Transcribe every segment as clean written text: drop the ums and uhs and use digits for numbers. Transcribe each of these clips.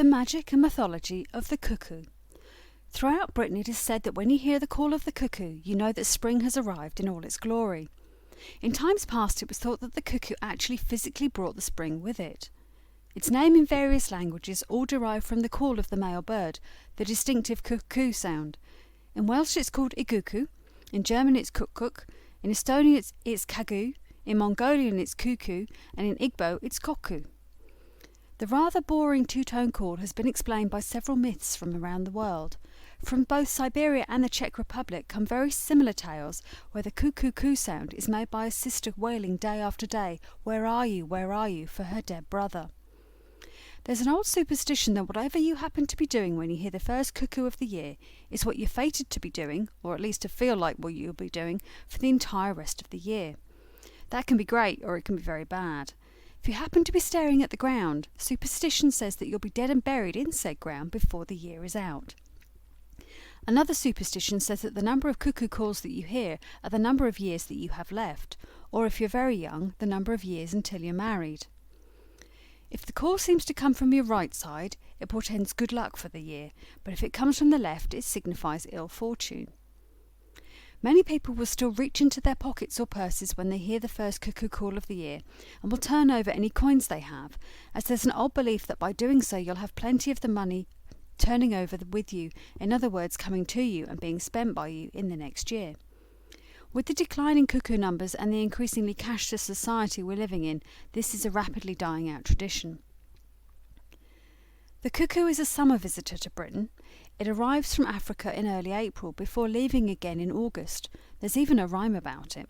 The magic and mythology of the cuckoo. Throughout Britain it is said that when you hear the call of the cuckoo, you know that spring has arrived in all its glory. In times past it was thought that the cuckoo actually physically brought the spring with it. Its name in various languages all derive from the call of the male bird, the distinctive cuckoo sound. In Welsh it's called iguku, in German it's Cuckoo, in Estonian it's Cuckoo, in Mongolian it's Cuckoo, and in Igbo it's Cuckoo. The rather boring two-tone call has been explained by several myths from around the world. From both Siberia and the Czech Republic come very similar tales where the cuckoo sound is made by a sister wailing day after day, where are you, for her dead brother. There's an old superstition that whatever you happen to be doing when you hear the first cuckoo of the year is what you're fated to be doing, or at least to feel like what you'll be doing, for the entire rest of the year. That can be great, or it can be very bad. If you happen to be staring at the ground, superstition says that you'll be dead and buried in said ground before the year is out. Another superstition says that the number of cuckoo calls that you hear are the number of years that you have left, or if you're very young, the number of years until you're married. If the call seems to come from your right side, it portends good luck for the year, but if it comes from the left, it signifies ill fortune. Many people will still reach into their pockets or purses when they hear the first cuckoo call of the year and will turn over any coins they have, as there's an old belief that by doing so you'll have plenty of the money turning over with you, in other words coming to you and being spent by you in the next year. With the decline in cuckoo numbers and the increasingly cashless society we're living in, this is a rapidly dying out tradition. The cuckoo is a summer visitor to Britain. It arrives from Africa in early April before leaving again in August. There's even a rhyme about it.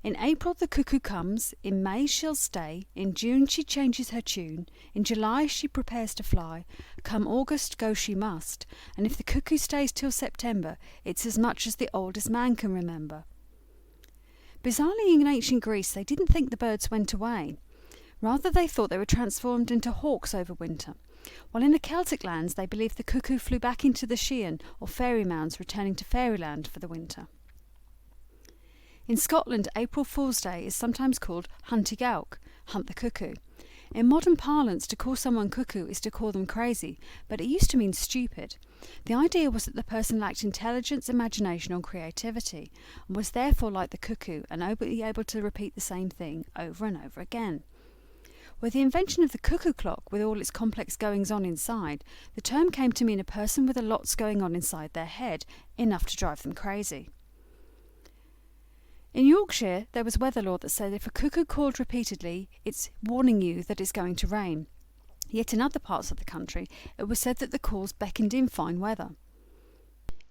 In April the cuckoo comes, in May she'll stay, in June she changes her tune, in July she prepares to fly, come August go she must, and if the cuckoo stays till September, it's as much as the oldest man can remember. Bizarrely, in ancient Greece they didn't think the birds went away. Rather they thought they were transformed into hawks over winter, while in the Celtic lands they believed the cuckoo flew back into the Shean or fairy mounds, returning to fairyland for the winter. In Scotland, April Fool's Day is sometimes called Hunt y Gawk, hunt the cuckoo. In modern parlance, to call someone cuckoo is to call them crazy, but it used to mean stupid. The idea was that the person lacked intelligence, imagination or creativity, and was therefore like the cuckoo and only able to repeat the same thing over and over again. With the invention of the cuckoo clock, with all its complex goings-on inside, the term came to mean a person with a lots going on inside their head, enough to drive them crazy. In Yorkshire, there was weather law that said if a cuckoo called repeatedly, it's warning you that it's going to rain. Yet in other parts of the country, it was said that the calls beckoned in fine weather.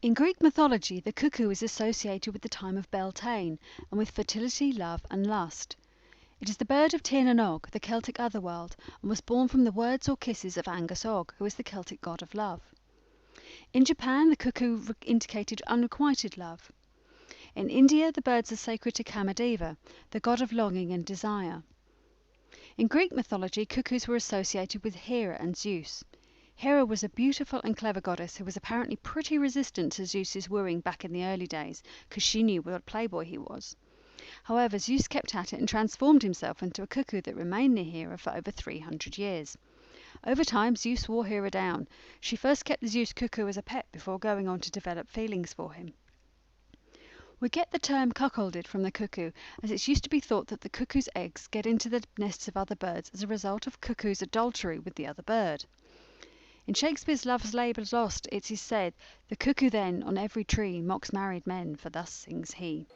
In Greek mythology, the cuckoo is associated with the time of Beltane, and with fertility, love and lust. It is the bird of Tir-nan-Og, the Celtic otherworld, and was born from the words or kisses of Angus Og, who is the Celtic god of love. In Japan, the cuckoo indicated unrequited love. In India, the birds are sacred to Kamadeva, the god of longing and desire. In Greek mythology, cuckoos were associated with Hera and Zeus. Hera was a beautiful and clever goddess who was apparently pretty resistant to Zeus's wooing back in the early days, because she knew what a playboy he was. However, Zeus kept at it and transformed himself into a cuckoo that remained near Hera for over 300 years. Over time, Zeus wore Hera down. She first kept the Zeus cuckoo as a pet before going on to develop feelings for him. We get the term cuckolded from the cuckoo, as it used to be thought that the cuckoo's eggs get into the nests of other birds as a result of cuckoo's adultery with the other bird. In Shakespeare's Love's Labour's Lost, it is said, "The cuckoo then on every tree mocks married men, for thus sings he."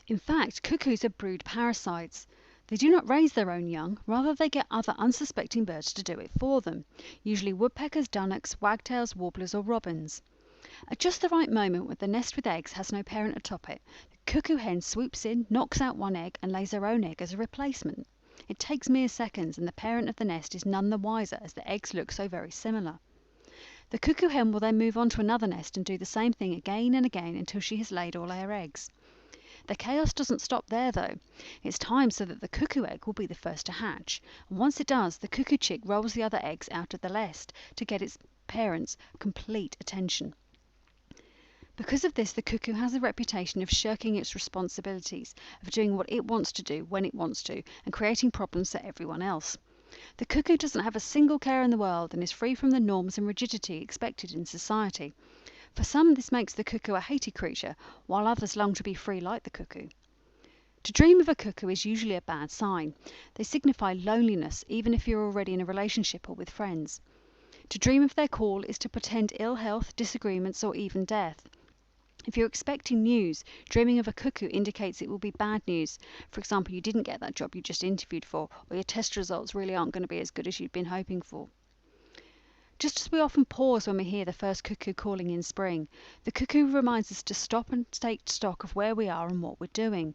In fact, cuckoos are brood parasites. They do not raise their own young, rather they get other unsuspecting birds to do it for them, usually woodpeckers, dunnocks, wagtails, warblers or robins. At just the right moment, when the nest with eggs has no parent atop it, the cuckoo hen swoops in, knocks out one egg and lays her own egg as a replacement. It takes mere seconds and the parent of the nest is none the wiser, as the eggs look so very similar. The cuckoo hen will then move on to another nest and do the same thing again and again until she has laid all her eggs. The chaos doesn't stop there though. It's timed so that the cuckoo egg will be the first to hatch, and once it does, the cuckoo chick rolls the other eggs out of the nest to get its parents' complete attention. Because of this, the cuckoo has a reputation of shirking its responsibilities, of doing what it wants to do when it wants to, and creating problems for everyone else. The cuckoo doesn't have a single care in the world and is free from the norms and rigidity expected in society. For some, this makes the cuckoo a hated creature, while others long to be free like the cuckoo. To dream of a cuckoo is usually a bad sign. They signify loneliness, even if you're already in a relationship or with friends. To dream of their call is to portend ill health, disagreements, or even death. If you're expecting news, dreaming of a cuckoo indicates it will be bad news. For example, you didn't get that job you just interviewed for, or your test results really aren't going to be as good as you'd been hoping for. Just as we often pause when we hear the first cuckoo calling in spring, the cuckoo reminds us to stop and take stock of where we are and what we're doing.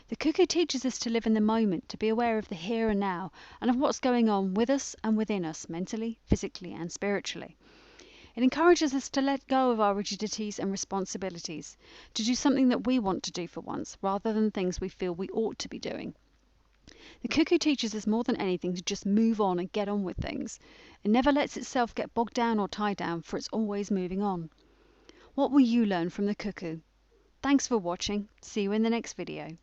The cuckoo teaches us to live in the moment, to be aware of the here and now, and of what's going on with us and within us, mentally, physically, and spiritually. It encourages us to let go of our rigidities and responsibilities, to do something that we want to do for once, rather than things we feel we ought to be doing. The cuckoo teaches us more than anything to just move on and get on with things. It never lets itself get bogged down or tied down, for it's always moving on. What will you learn from the cuckoo? Thanks for watching. See you in the next video.